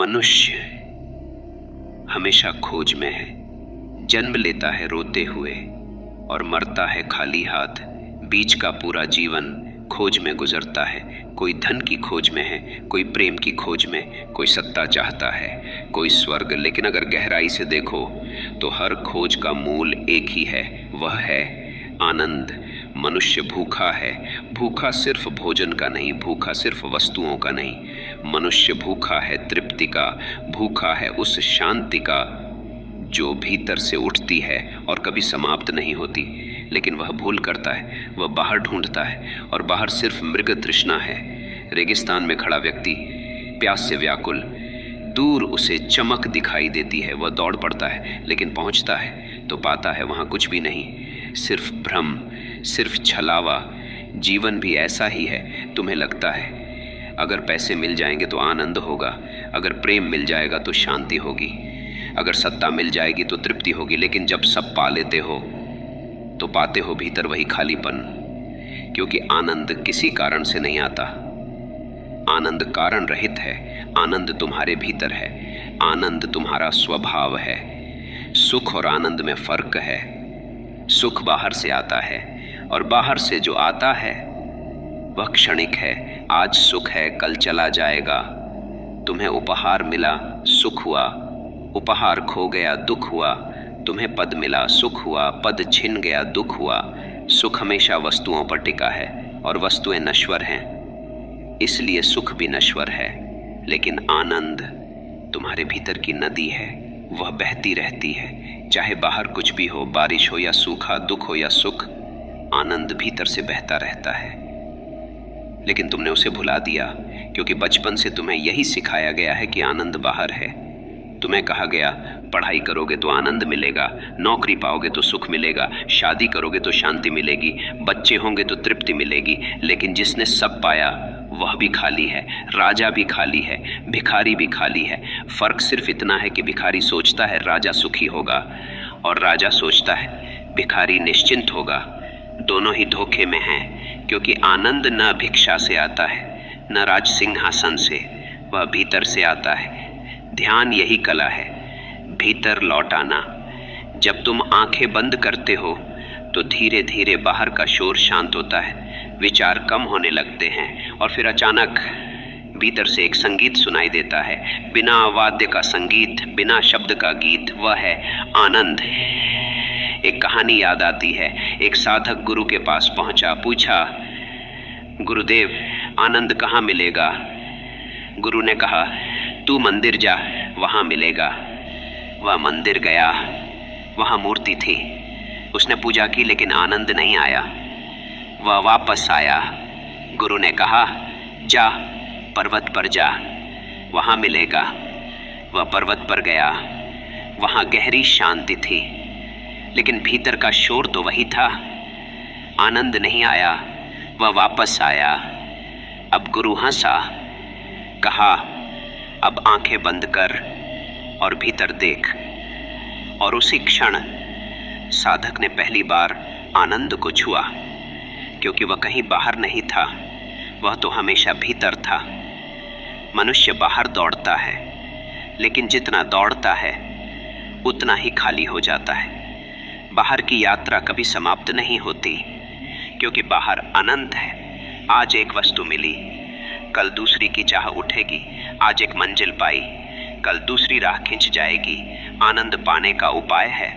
मनुष्य हमेशा खोज में है। जन्म लेता है रोते हुए और मरता है खाली हाथ। बीच का पूरा जीवन खोज में गुजरता है। कोई धन की खोज में है, कोई प्रेम की खोज में, कोई सत्ता चाहता है, कोई स्वर्ग। लेकिन अगर गहराई से देखो तो हर खोज का मूल एक ही है, वह है आनंद। मनुष्य भूखा है, भूखा सिर्फ भोजन का नहीं, भूखा सिर्फ वस्तुओं का नहीं। मनुष्य भूखा है तृप्ति का, भूखा है उस शांति का जो भीतर से उठती है और कभी समाप्त नहीं होती। लेकिन वह भूल करता है, वह बाहर ढूंढता है और बाहर सिर्फ मृग तृष्णा है। रेगिस्तान में खड़ा व्यक्ति प्यास से व्याकुल, दूर उसे चमक दिखाई देती है, वह दौड़ पड़ता है, लेकिन पहुंचता है तो पाता है वहां कुछ भी नहीं, सिर्फ भ्रम, सिर्फ छलावा। जीवन भी ऐसा ही है। तुम्हें लगता है अगर पैसे मिल जाएंगे तो आनंद होगा, अगर प्रेम मिल जाएगा तो शांति होगी, अगर सत्ता मिल जाएगी तो तृप्ति होगी। लेकिन जब सब पा लेते हो तो पाते हो भीतर वही खालीपन, क्योंकि आनंद किसी कारण से नहीं आता। आनंद कारण रहित है। आनंद तुम्हारे भीतर है, आनंद तुम्हारा स्वभाव है। सुख और आनंद में फर्क है। सुख बाहर से आता है और बाहर से जो आता है वह क्षणिक है। आज सुख है, कल चला जाएगा। तुम्हें उपहार मिला, सुख हुआ, उपहार खो गया, दुख हुआ। तुम्हें पद मिला, सुख हुआ, पद छिन गया, दुख हुआ। सुख हमेशा वस्तुओं पर टिका है और वस्तुएं नश्वर हैं, इसलिए सुख भी नश्वर है। लेकिन आनंद तुम्हारे भीतर की नदी है, वह बहती रहती है। चाहे बाहर कुछ भी हो, बारिश हो या सूखा, दुख हो या सुख, आनंद भीतर से बहता रहता है। लेकिन तुमने उसे भुला दिया, क्योंकि बचपन से तुम्हें यही सिखाया गया है कि आनंद बाहर है। तुम्हें कहा गया पढ़ाई करोगे तो आनंद मिलेगा, नौकरी पाओगे तो सुख मिलेगा, शादी करोगे तो शांति मिलेगी, बच्चे होंगे तो तृप्ति मिलेगी। लेकिन जिसने सब पाया वह भी खाली है, राजा भी खाली है, भिखारी भी खाली है। फर्क सिर्फ इतना है कि भिखारी सोचता है राजा सुखी होगा और राजा सोचता है भिखारी निश्चिंत होगा। दोनों ही धोखे में हैं, क्योंकि आनंद न भिक्षा से आता है, न राज सिंहासन से, वह भीतर से आता है। ध्यान यही कला है, भीतर लौट आना। जब तुम आंखें बंद करते हो तो धीरे धीरे बाहर का शोर शांत होता है, विचार कम होने लगते हैं और फिर अचानक भीतर से एक संगीत सुनाई देता है। बिना वाद्य का संगीत, बिना शब्द का गीत, वह है आनंद। एक कहानी याद आती है। एक साधक गुरु के पास पहुंचा, पूछा, गुरुदेव आनंद कहाँ मिलेगा? गुरु ने कहा, तू मंदिर जा, वहां मिलेगा। वह मंदिर गया, वहां मूर्ति थी। उसने पूजा की लेकिन आनंद नहीं आया। वह वापस आया। गुरु ने कहा, जा पर्वत पर जा, वहां मिलेगा। वह पर्वत पर गया, वहां गहरी शांति थी, लेकिन भीतर का शोर तो वही था। आनंद नहीं आया। वह वापस आया। अब गुरु हंसा, कहा, अब आंखें बंद कर और भीतर देख। और उसी क्षण साधक ने पहली बार आनंद को छुआ, क्योंकि वह कहीं बाहर नहीं था, वह तो हमेशा भीतर था। मनुष्य बाहर दौड़ता है, लेकिन जितना दौड़ता है उतना ही खाली हो जाता है। बाहर की यात्रा कभी समाप्त नहीं होती, क्योंकि बाहर अनंत है। आज एक वस्तु मिली, कल दूसरी की चाह उठेगी। आज एक मंजिल पाई, कल दूसरी राह खिंच जाएगी। आनंद पाने का उपाय है,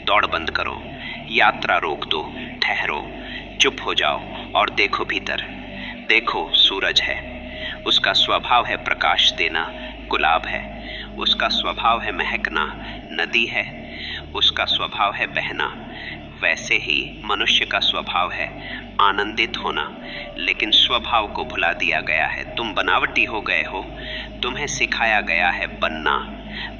दौड़ बंद करो, यात्रा रोक दो, ठहरो, चुप हो जाओ और देखो भीतर। देखो सूरज है, उसका स्वभाव है प्रकाश देना, गुलाब है, उसका स्वभाव है महकना, नदी है, उसका स्वभाव है बहना। वैसे ही मनुष्य का स्वभाव है आनंदित होना, लेकिन स्वभाव को भुला दिया गया है। तुम बनावटी हो गए हो, तुम्हें सिखाया गया है बनना।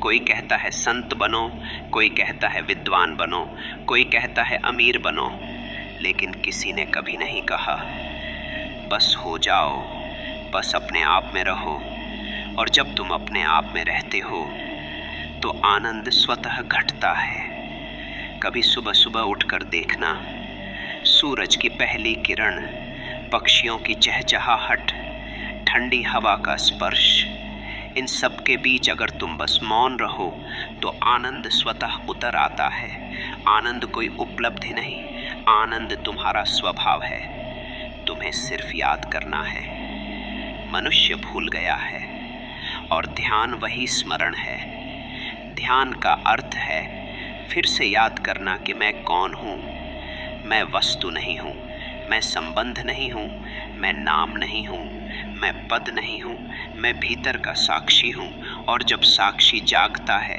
कोई कहता है संत बनो, कोई कहता है विद्वान बनो, कोई कहता है अमीर बनो, लेकिन किसी ने कभी नहीं कहा बस हो जाओ, बस अपने आप में रहो। और जब तुम अपने आप में रहते हो तो आनंद स्वतः घटता है। कभी सुबह सुबह उठकर देखना, सूरज की पहली किरण, पक्षियों की चहचहाहट, ठंडी हवा का स्पर्श, इन सब के बीच अगर तुम बस मौन रहो तो आनंद स्वतः उतर आता है। आनंद कोई उपलब्धि नहीं, आनंद तुम्हारा स्वभाव है। तुम्हें सिर्फ याद करना है। मनुष्य भूल गया है और ध्यान वही स्मरण है। ध्यान का अर्थ है फिर से याद करना कि मैं कौन हूँ। मैं वस्तु नहीं हूँ, मैं संबंध नहीं हूँ, मैं नाम नहीं हूँ, मैं पद नहीं हूँ, मैं भीतर का साक्षी हूँ। और जब साक्षी जागता है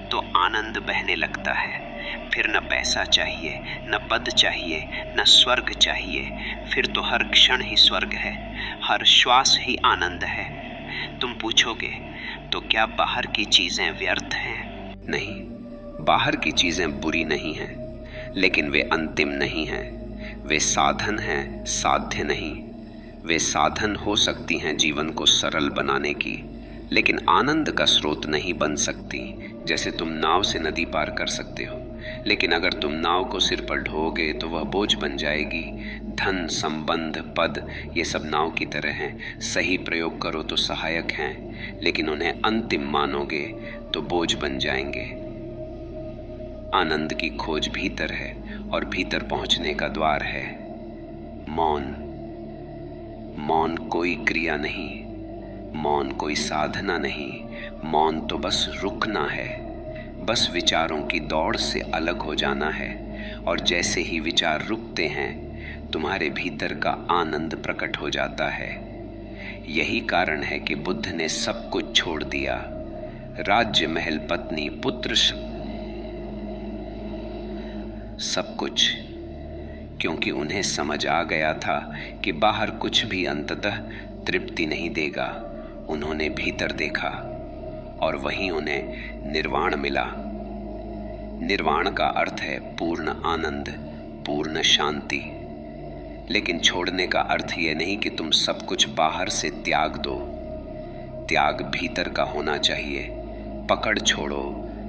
तो आनंद बहने लगता है। फिर न पैसा चाहिए, न पद चाहिए, न स्वर्ग चाहिए। फिर तो हर क्षण ही स्वर्ग है, हर श्वास ही आनंद है। तुम पूछोगे तो क्या बाहर की चीज़ें व्यर्थ हैं? नहीं, बाहर की चीज़ें बुरी नहीं हैं, लेकिन वे अंतिम नहीं हैं। वे साधन हैं, साध्य नहीं। वे साधन हो सकती हैं जीवन को सरल बनाने की, लेकिन आनंद का स्रोत नहीं बन सकती। जैसे तुम नाव से नदी पार कर सकते हो, लेकिन अगर तुम नाव को सिर पर ढोओगे तो वह बोझ बन जाएगी। धन, संबंध, पद ये सब नाव की तरह हैं। सही प्रयोग करो तो सहायक हैं, लेकिन उन्हें अंतिम मानोगे तो बोझ बन जाएंगे। आनंद की खोज भीतर है और भीतर पहुंचने का द्वार है मौन। मौन कोई क्रिया नहीं, मौन कोई साधना नहीं। मौन तो बस रुकना है, बस विचारों की दौड़ से अलग हो जाना है। और जैसे ही विचार रुकते हैं तुम्हारे भीतर का आनंद प्रकट हो जाता है। यही कारण है कि बुद्ध ने सब कुछ छोड़ दिया, राज्य, महल, पत्नी, पुत्र, सब कुछ, क्योंकि उन्हें समझ आ गया था कि बाहर कुछ भी अंततः तृप्ति नहीं देगा। उन्होंने भीतर देखा और वहीं उन्हें निर्वाण मिला। निर्वाण का अर्थ है पूर्ण आनंद, पूर्ण शांति। लेकिन छोड़ने का अर्थ यह नहीं कि तुम सब कुछ बाहर से त्याग दो। त्याग भीतर का होना चाहिए। पकड़ छोड़ो,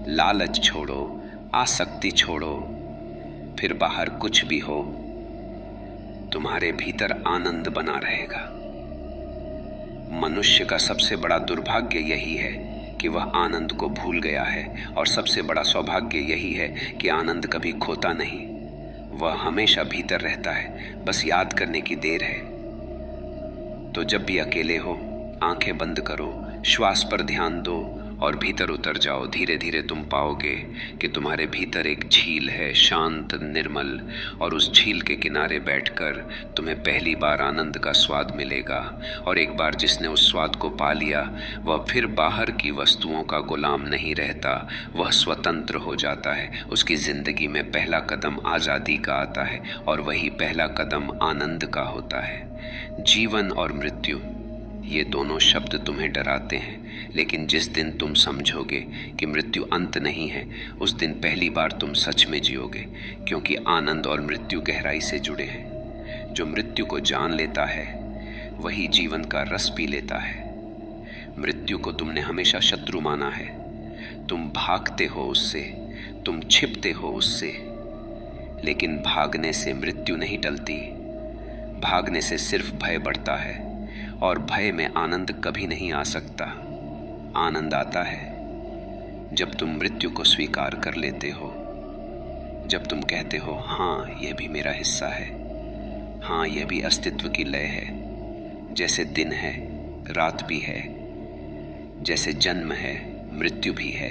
लालच छोड़ो, आसक्ति छोड़ो, फिर बाहर कुछ भी हो तुम्हारे भीतर आनंद बना रहेगा। मनुष्य का सबसे बड़ा दुर्भाग्य यही है कि वह आनंद को भूल गया है, और सबसे बड़ा सौभाग्य यही है कि आनंद कभी खोता नहीं। वह हमेशा भीतर रहता है, बस याद करने की देर है। तो जब भी अकेले हो, आंखें बंद करो, श्वास पर ध्यान दो और भीतर उतर जाओ। धीरे धीरे तुम पाओगे कि तुम्हारे भीतर एक झील है, शांत, निर्मल, और उस झील के किनारे बैठकर तुम्हें पहली बार आनंद का स्वाद मिलेगा। और एक बार जिसने उस स्वाद को पा लिया, वह फिर बाहर की वस्तुओं का गुलाम नहीं रहता, वह स्वतंत्र हो जाता है। उसकी जिंदगी में पहला कदम आज़ादी का आता है, और वही पहला कदम आनंद का होता है। जीवन और मृत्यु, ये दोनों शब्द तुम्हें डराते हैं, लेकिन जिस दिन तुम समझोगे कि मृत्यु अंत नहीं है, उस दिन पहली बार तुम सच में जियोगे, क्योंकि आनंद और मृत्यु गहराई से जुड़े हैं। जो मृत्यु को जान लेता है वही जीवन का रस पी लेता है। मृत्यु को तुमने हमेशा शत्रु माना है। तुम भागते हो उससे, तुम छिपते हो उससे, लेकिन भागने से मृत्यु नहीं टलती। भागने से सिर्फ भय बढ़ता है, और भय में आनंद कभी नहीं आ सकता। आनंद आता है जब तुम मृत्यु को स्वीकार कर लेते हो, जब तुम कहते हो हाँ यह भी मेरा हिस्सा है, हाँ यह भी अस्तित्व की लय है। जैसे दिन है रात भी है, जैसे जन्म है मृत्यु भी है।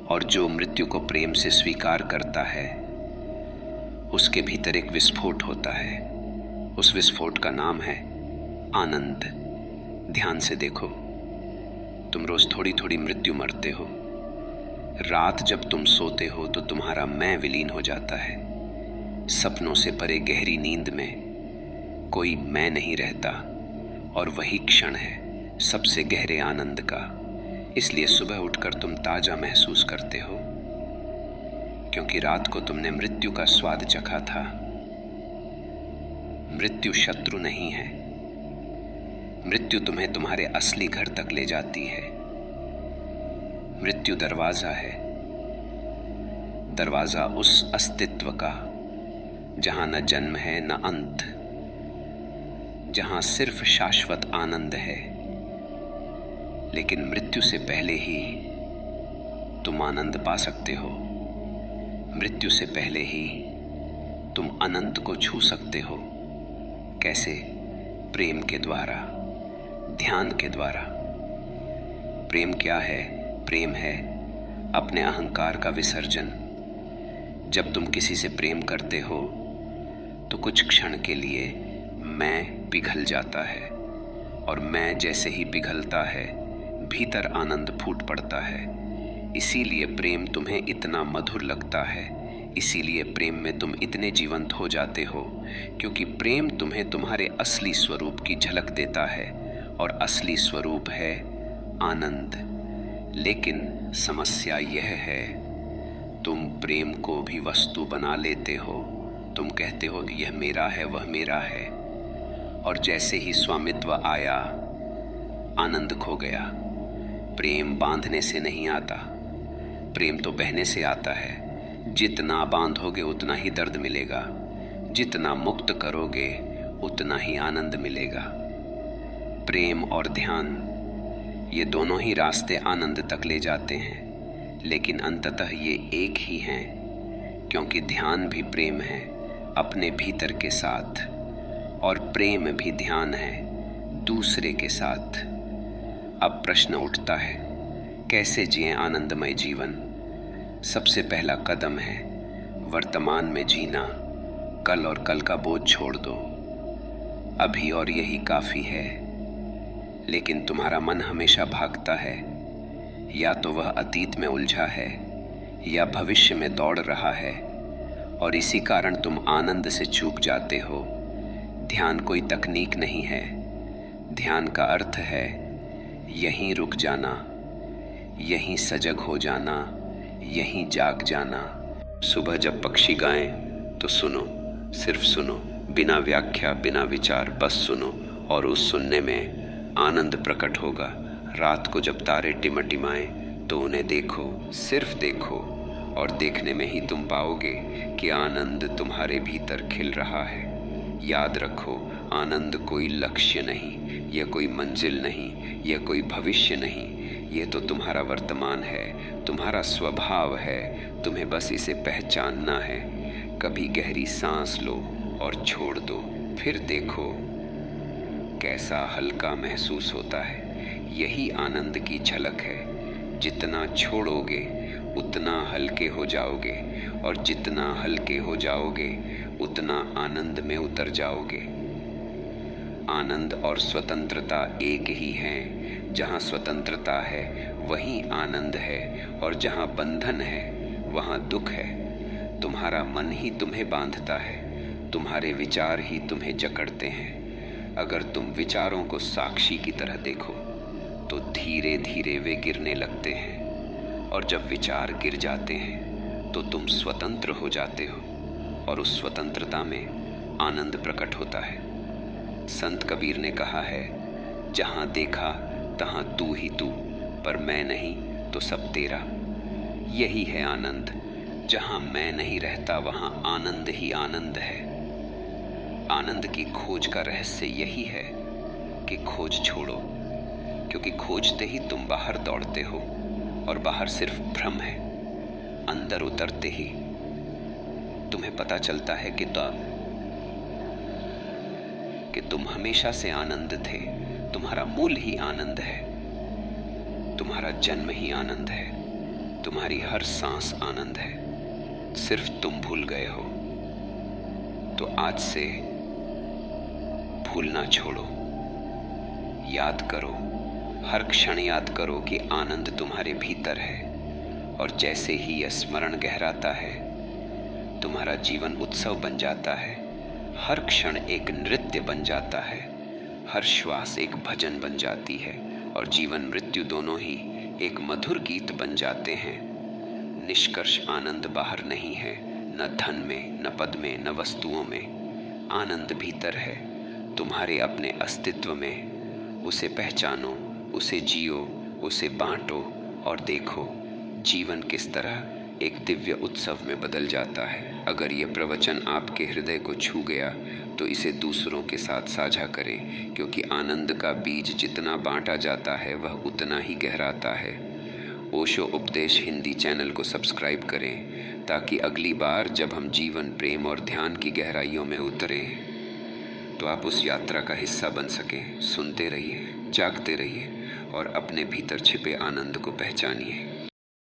और जो मृत्यु को प्रेम से स्वीकार करता है उसके भीतर एक विस्फोट होता है। उस विस्फोट का नाम है आनंद। ध्यान से देखो, तुम रोज थोड़ी थोड़ी मृत्यु मरते हो। रात जब तुम सोते हो तो तुम्हारा मैं विलीन हो जाता है। सपनों से परे गहरी नींद में कोई मैं नहीं रहता, और वही क्षण है सबसे गहरे आनंद का। इसलिए सुबह उठकर तुम ताजा महसूस करते हो, क्योंकि रात को तुमने मृत्यु का स्वाद चखा था। मृत्यु शत्रु नहीं है। मृत्यु तुम्हें तुम्हारे असली घर तक ले जाती है। मृत्यु दरवाजा है, दरवाजा उस अस्तित्व का जहां न जन्म है न अंत, जहां सिर्फ शाश्वत आनंद है। लेकिन मृत्यु से पहले ही तुम आनंद पा सकते हो। मृत्यु से पहले ही तुम अनंत को छू सकते हो। कैसे? प्रेम के द्वारा, ध्यान के द्वारा। प्रेम क्या है? प्रेम है अपने अहंकार का विसर्जन। जब तुम किसी से प्रेम करते हो तो कुछ क्षण के लिए मैं पिघल जाता है, और मैं जैसे ही पिघलता है भीतर आनंद फूट पड़ता है। इसीलिए प्रेम तुम्हें इतना मधुर लगता है, इसीलिए प्रेम में तुम इतने जीवंत हो जाते हो, क्योंकि प्रेम तुम्हें तुम्हारे असली स्वरूप की झलक देता है, और असली स्वरूप है आनंद। लेकिन समस्या यह है, तुम प्रेम को भी वस्तु बना लेते हो। तुम कहते हो यह मेरा है, वह मेरा है, और जैसे ही स्वामित्व आया आनंद खो गया। प्रेम बांधने से नहीं आता, प्रेम तो बहने से आता है। जितना बांधोगे उतना ही दर्द मिलेगा, जितना मुक्त करोगे उतना ही आनंद मिलेगा। प्रेम और ध्यान, ये दोनों ही रास्ते आनंद तक ले जाते हैं, लेकिन अंततः ये एक ही हैं, क्योंकि ध्यान भी प्रेम है अपने भीतर के साथ, और प्रेम भी ध्यान है दूसरे के साथ। अब प्रश्न उठता है, कैसे जिएं आनंदमय जीवन? सबसे पहला कदम है वर्तमान में जीना। कल और कल का बोझ छोड़ दो, अभी और यही काफ़ी है। लेकिन तुम्हारा मन हमेशा भागता है, या तो वह अतीत में उलझा है या भविष्य में दौड़ रहा है, और इसी कारण तुम आनंद से चूक जाते हो। ध्यान कोई तकनीक नहीं है, ध्यान का अर्थ है यहीं रुक जाना, यहीं सजग हो जाना, यहीं जाग जाना। सुबह जब पक्षी गाएं तो सुनो, सिर्फ सुनो, बिना व्याख्या बिना विचार, बस सुनो, और उस सुनने में आनंद प्रकट होगा। रात को जब तारे टिमटिमाएं तो उन्हें देखो, सिर्फ देखो, और देखने में ही तुम पाओगे कि आनंद तुम्हारे भीतर खिल रहा है। याद रखो, आनंद कोई लक्ष्य नहीं, यह कोई मंजिल नहीं, यह कोई भविष्य नहीं, ये तो तुम्हारा वर्तमान है, तुम्हारा स्वभाव है। तुम्हें बस इसे पहचानना है। कभी गहरी सांस लो और छोड़ दो, फिर देखो कैसा हल्का महसूस होता है। यही आनंद की झलक है। जितना छोड़ोगे उतना हल्के हो जाओगे, और जितना हल्के हो जाओगे उतना आनंद में उतर जाओगे। आनंद और स्वतंत्रता एक ही हैं। जहाँ स्वतंत्रता है वहीं आनंद है, और जहाँ बंधन है वहाँ दुख है। तुम्हारा मन ही तुम्हें बांधता है, तुम्हारे विचार ही तुम्हें जकड़ते हैं। अगर तुम विचारों को साक्षी की तरह देखो तो धीरे धीरे वे गिरने लगते हैं, और जब विचार गिर जाते हैं तो तुम स्वतंत्र हो जाते हो, और उस स्वतंत्रता में आनंद प्रकट होता है। संत कबीर ने कहा है, जहाँ देखा तहाँ तू ही तू, पर मैं नहीं तो सब तेरा। यही है आनंद। जहाँ मैं नहीं रहता वहाँ आनंद ही आनंद है। आनंद की खोज का रहस्य यही है कि खोज छोड़ो, क्योंकि खोजते ही तुम बाहर दौड़ते हो, और बाहर सिर्फ भ्रम है। अंदर उतरते ही तुम्हें पता चलता है कि तुम हमेशा से आनंद थे। तुम्हारा मूल ही आनंद है, तुम्हारा जन्म ही आनंद है, तुम्हारी हर सांस आनंद है। सिर्फ तुम भूल गए हो। तो आज से भूलना छोड़ो, याद करो, हर क्षण याद करो कि आनंद तुम्हारे भीतर है। और जैसे ही यह स्मरण गहराता है, तुम्हारा जीवन उत्सव बन जाता है। हर क्षण एक नृत्य बन जाता है, हर श्वास एक भजन बन जाती है, और जीवन मृत्यु दोनों ही एक मधुर गीत बन जाते हैं। निष्कर्ष आनंद बाहर नहीं है, न धन में, न पद में, न वस्तुओं में। आनंद भीतर है, तुम्हारे अपने अस्तित्व में। उसे पहचानो, उसे जियो, उसे बांटो, और देखो जीवन किस तरह एक दिव्य उत्सव में बदल जाता है। अगर ये प्रवचन आपके हृदय को छू गया तो इसे दूसरों के साथ साझा करें, क्योंकि आनंद का बीज जितना बांटा जाता है वह उतना ही गहराता है। ओशो उपदेश हिंदी चैनल को सब्सक्राइब करें ताकि अगली बार जब हम जीवन, प्रेम और ध्यान की गहराइयों में उतरें तो आप उस यात्रा का हिस्सा बन सकें। सुनते रहिए, जागते रहिए और अपने भीतर छिपे आनंद को पहचानिए।